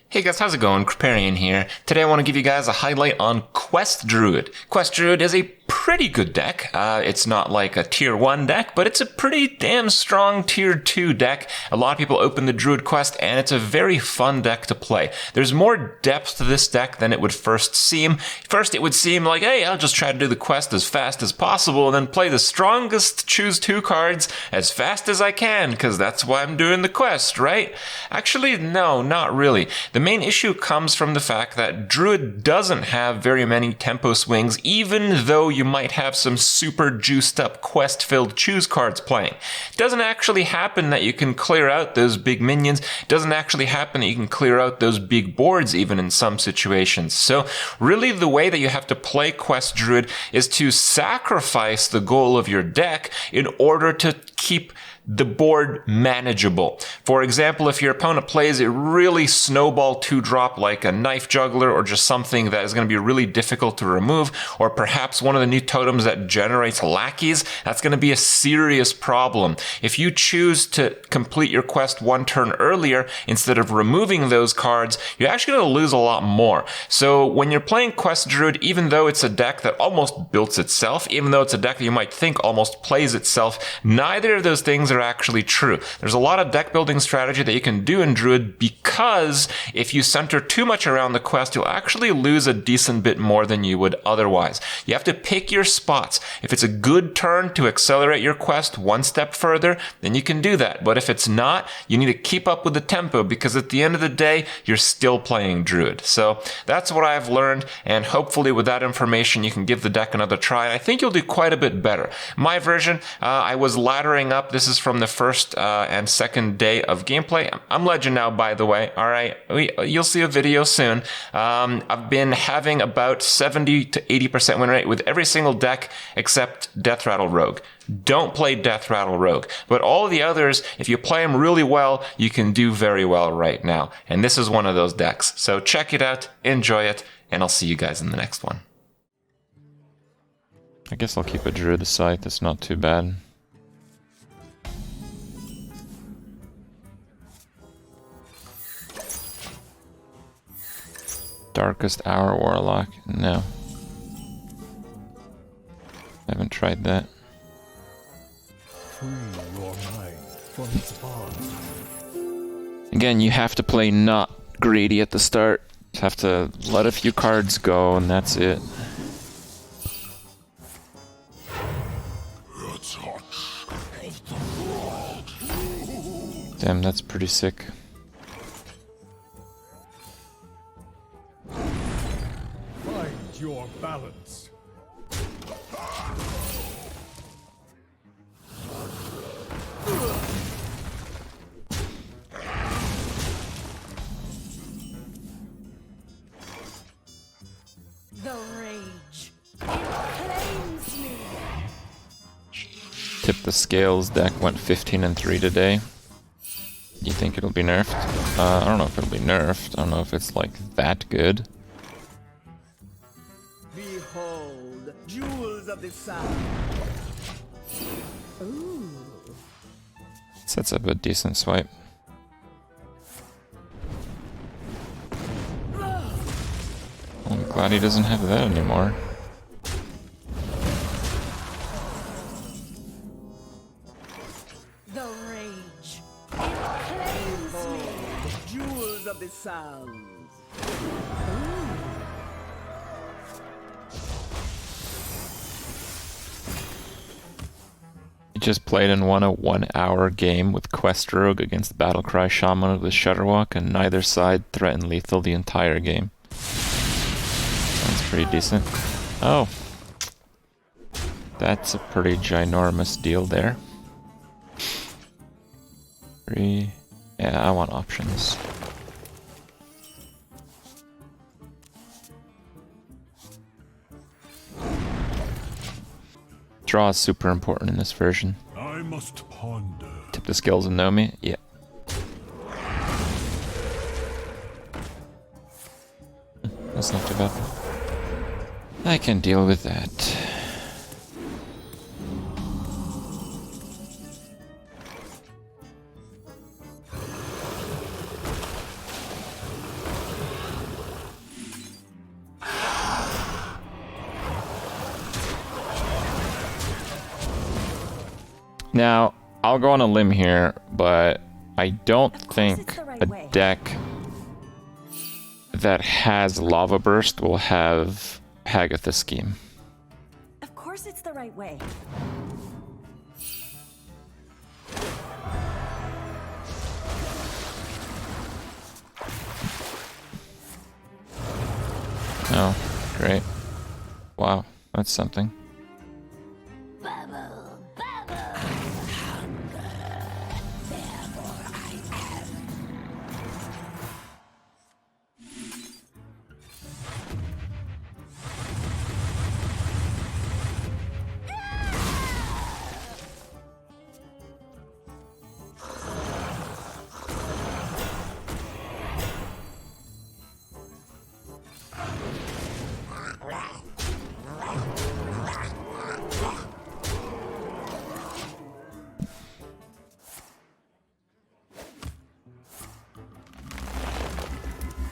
Hey guys, how's it going? Kripparrian here. Today I want to give you guys a highlight on Quest Druid. Quest Druid is a pretty good deck. It's not like a tier 1 deck, but it's a pretty damn strong tier 2 deck. A lot of people open the Druid quest and it's a very fun deck to play. There's more depth to this deck than it would first seem. First it would seem like, hey, I'll just try to do the quest as fast as possible and then play the strongest choose 2 cards as fast as I can, because that's why I'm doing the quest, right? Actually, no, not really. The main issue comes from the fact that Druid doesn't have very many tempo swings, even though you might have some super juiced up quest-filled choose cards playing. It doesn't actually happen that you can clear out those big minions. It doesn't actually happen that you can clear out those big boards even in some situations. So really the way that you have to play Quest Druid is to sacrifice the goal of your deck in order to keep the board manageable. For example, if your opponent plays a really snowball 2-drop like a Knife Juggler or just something that is going to be really difficult to remove, or perhaps one of the new totems that generates lackeys, that's going to be a serious problem. If you choose to complete your quest one turn earlier instead of removing those cards, you're actually going to lose a lot more. So when you're playing Quest Druid, even though it's a deck that almost builds itself, even though it's a deck that you might think almost plays itself, neither of those things are actually true. There's a lot of deck building strategy that you can do in Druid, because if you center too much around the quest, you'll actually lose a decent bit more than you would otherwise. You have to pick your spots. If it's a good turn to accelerate your quest one step further, then you can do that. But if it's not, you need to keep up with the tempo, because at the end of the day, you're still playing Druid. So that's what I've learned, and hopefully with that information, you can give the deck another try. I think you'll do quite a bit better. My version, I was laddering up. This is from the first and second day of gameplay. I'm legend now, by the way. All right, you'll see a video soon. I've been having about 70 to 80% win rate with every single deck except Death Rattle Rogue. Don't play Death Rattle Rogue. But all the others, if you play them really well, you can do very well right now. And this is one of those decks. So check it out, enjoy it, and I'll see you guys in the next one. I guess I'll keep a Druid Scythe, it's not too bad. Darkest Hour Warlock? No. I haven't tried that. Free your mind from its bond. Again, you have to play not greedy at the start. You have to let a few cards go and that's it. Damn, that's pretty sick. Find your balance. The rage claims me. Tip the Scales deck went 15 and 3 today. You think it'll be nerfed? I don't know if it'll be nerfed. I don't know if it's like that good. Behold, jewels of the sun. Ooh. Sets up a decent swipe. I'm glad he doesn't have that anymore. The rage claims me. Jewels of the sounds. He just played and won a 1-hour game with Quest Rogue against Battlecry Shaman with Shutterwalk, and neither side threatened lethal the entire game. Sounds pretty decent. Oh. That's a pretty ginormous deal there. Yeah, I want options. Draw is super important in this version. I must ponder. Tip the Skills and know me? Yeah. That's not too bad. I can deal with that. Now, I'll go on a limb here, but I don't think the right a way. deck that has Lava Burst will have Hagatha Scheme. Of course it's the right way. Oh, great. Wow, that's something.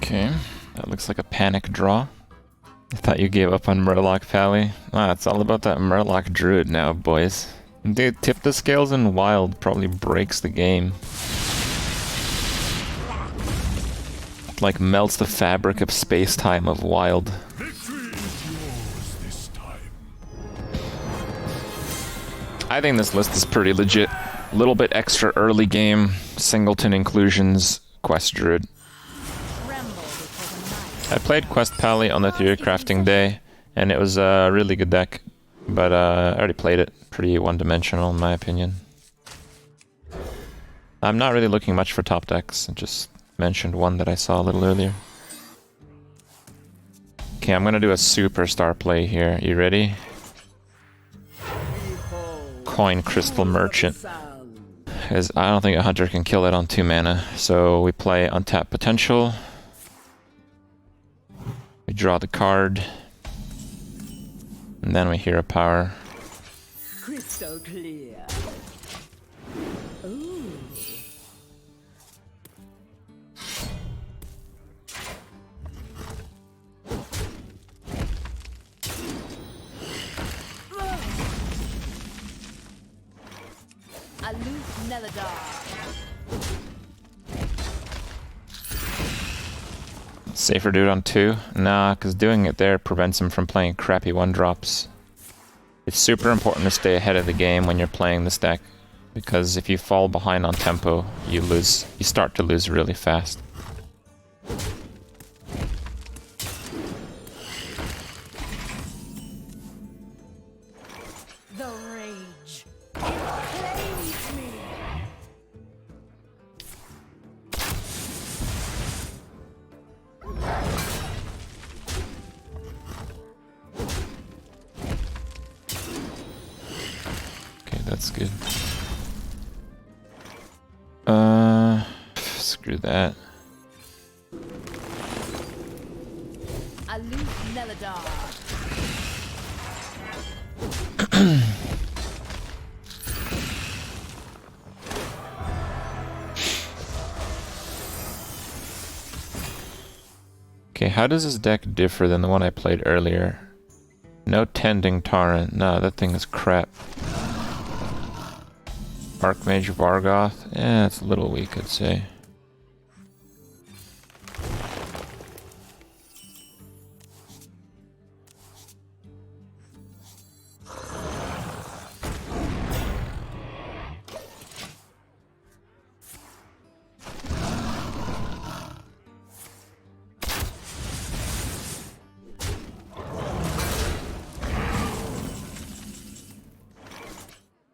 Okay, that looks like a panic draw. I thought you gave up on Murloc Pally. Ah, it's all about that Murloc Druid now, boys. Dude, tip the scales in Wild probably breaks the game. Like melts the fabric of space-time of Wild. Victory is yours this time. I think this list is pretty legit. A little bit extra early game, singleton inclusions, Quest Druid. I played Quest Pally on the Theory Crafting Day, and it was a really good deck, but I already played it. Pretty one-dimensional in my opinion. I'm not really looking much for top decks, I just mentioned one that I saw a little earlier. Okay, I'm gonna do a superstar play here. You ready? Coin Crystal Merchant. Because I don't think a hunter can kill it on 2 mana, so we play Untap Potential. We draw the card, and then we Hero Power. Crystal clear. Ooh. Aloof Neladar. Safer do it on 2? Nah, because doing it there prevents him from playing crappy 1-drops. It's super important to stay ahead of the game when you're playing this deck, because if you fall behind on tempo, you start to lose really fast. The rage. It claims me. Okay, that's good. Screw that. Aloof Neladar. Okay, how does this deck differ than the one I played earlier? No Tending Torrent. No, that thing is crap. Archmage Vargoth. Eh, it's a little weak, I'd say.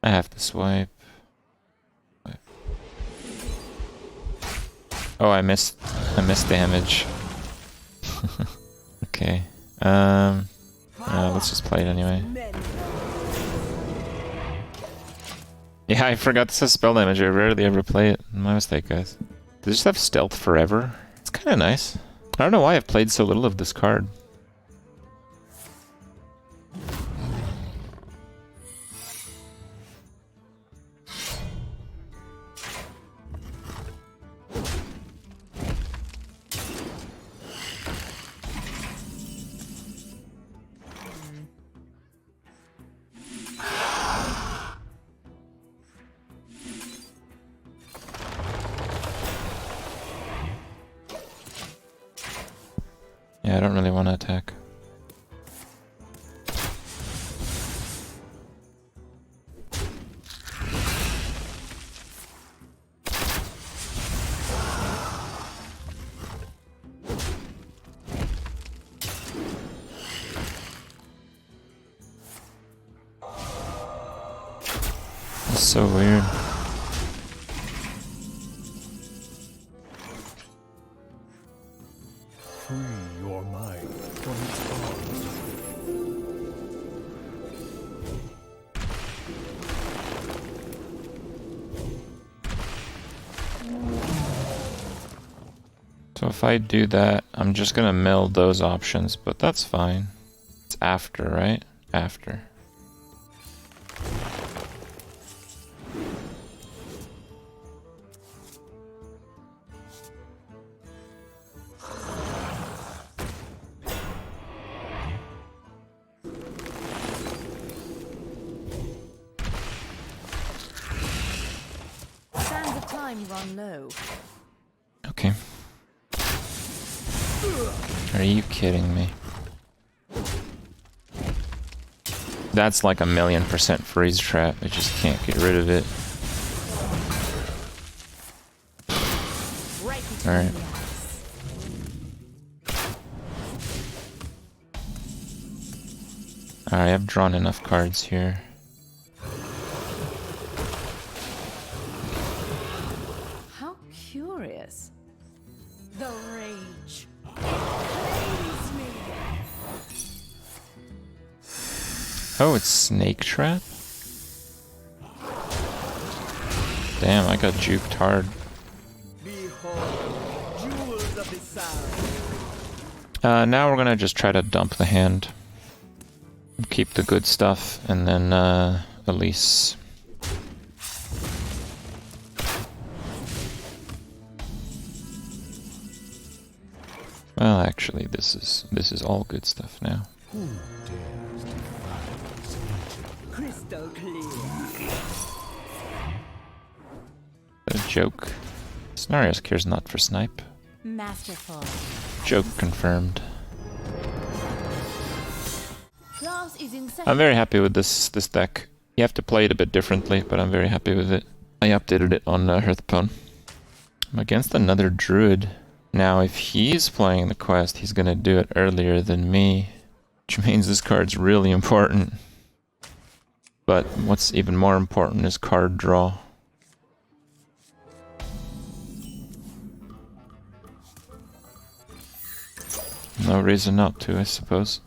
I have to swipe. Oh, I missed damage. Okay. Let's just play it anyway. Yeah, I forgot this has spell damage. I rarely ever play it. My mistake, guys. Does it just have stealth forever? It's kind of nice. I don't know why I've played so little of this card. I don't really want to attack. That's so weird. Free your mind from its bonds. So if I do that, I'm just gonna mill those options, but that's fine. It's after, right? After. Sands of time run low. Okay. Are you kidding me? That's like 1,000,000% freeze trap. I just can't get rid of it. Right between Alright. the eyes. Alright, I've drawn enough cards here. How curious. The rage. Claims me. Oh, it's Snake Trap? Damn, I got juked hard. Behold, jewels of the sound. Now we're gonna just try to dump the hand. Keep the good stuff, and then, Elise. Well, actually, this is all good stuff now. Who dares defy this ancient Crystal clear. A joke. Scenarios cares not for snipe. Masterful. Joke confirmed. Class is insane. I'm very happy with this deck. You have to play it a bit differently, but I'm very happy with it. I updated it on Hearthstone. I'm against another Druid. Now, if he's playing the quest, he's gonna do it earlier than me, which means this card's really important. But what's even more important is card draw. No reason not to, I suppose.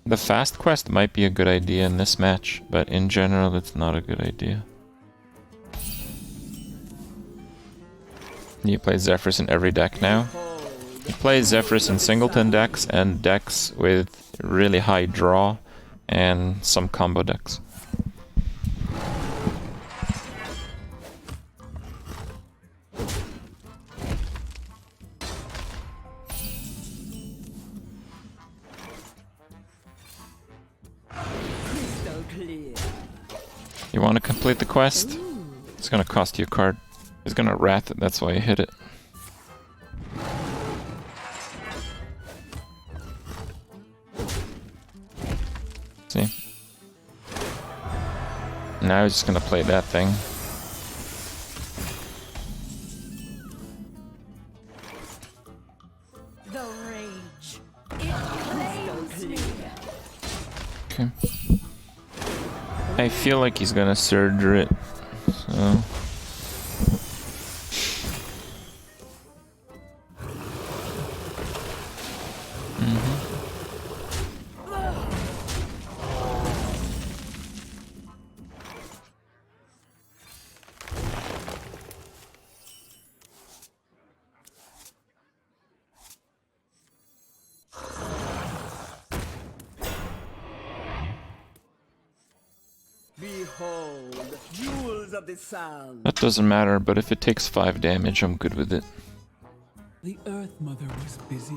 The fast quest might be a good idea in this match, but in general it's not a good idea. You play Zephyrus in every deck now. You play Zephyrus in singleton decks and decks with really high draw and some combo decks. Crystal clear. You want to complete the quest? It's gonna cost you a card. It's gonna wrath it, that's why you hit it. See? Now he's just gonna play that thing. The rage. It claims me. Okay. I feel like he's gonna surger it, so... Behold, jewels of the sound. That doesn't matter, but if it takes 5 damage, I'm good with it. The Earth Mother was busy.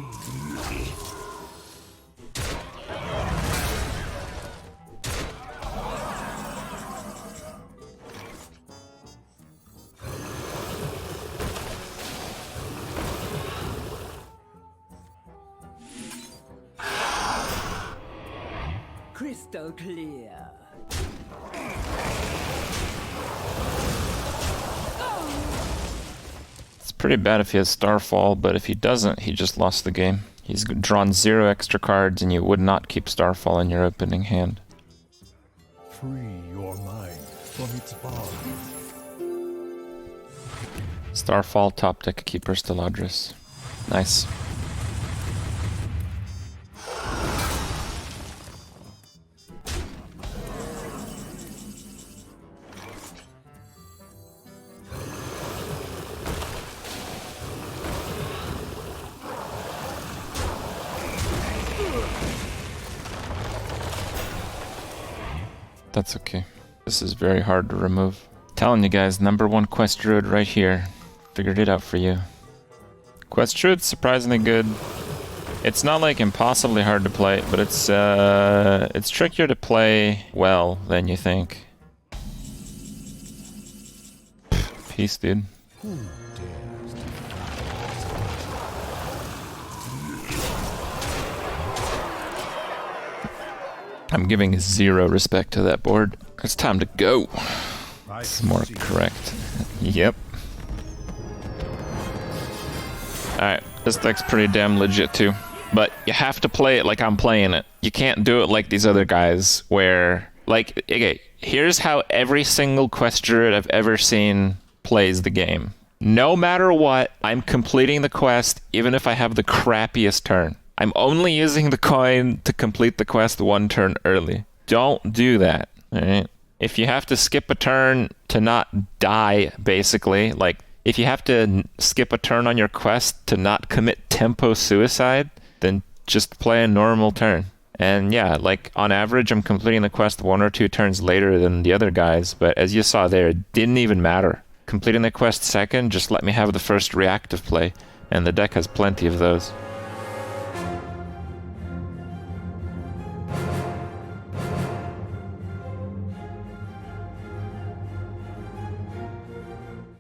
Crystal clear. It's pretty bad if he has Starfall, but if he doesn't, he just lost the game. He's drawn 0 extra cards, and you would not keep Starfall in your opening hand. Free your mind from its bonds. Starfall, top deck, Keeper Steladris. Nice. That's okay. This is very hard to remove. Telling you guys, #1 Quest Druid right here. Figured it out for you. Quest Druid's surprisingly good. It's not like impossibly hard to play, but it's trickier to play well than you think. Peace, dude. I'm giving 0 respect to that board. It's time to go. It's more correct. Yep. Alright, this deck's pretty damn legit too. But you have to play it like I'm playing it. You can't do it like these other guys where, like, okay, here's how every single Quest Druid I've ever seen plays the game. No matter what, I'm completing the quest even if I have the crappiest turn. I'm only using the coin to complete the quest 1 turn early. Don't do that, alright? If you have to skip a turn to not die, basically, like, if you have to skip a turn on your quest to not commit tempo suicide, then just play a normal turn. And yeah, like, on average, I'm completing the quest 1 or 2 turns later than the other guys, but as you saw there, it didn't even matter. Completing the quest second just let me have the first reactive play, and the deck has plenty of those.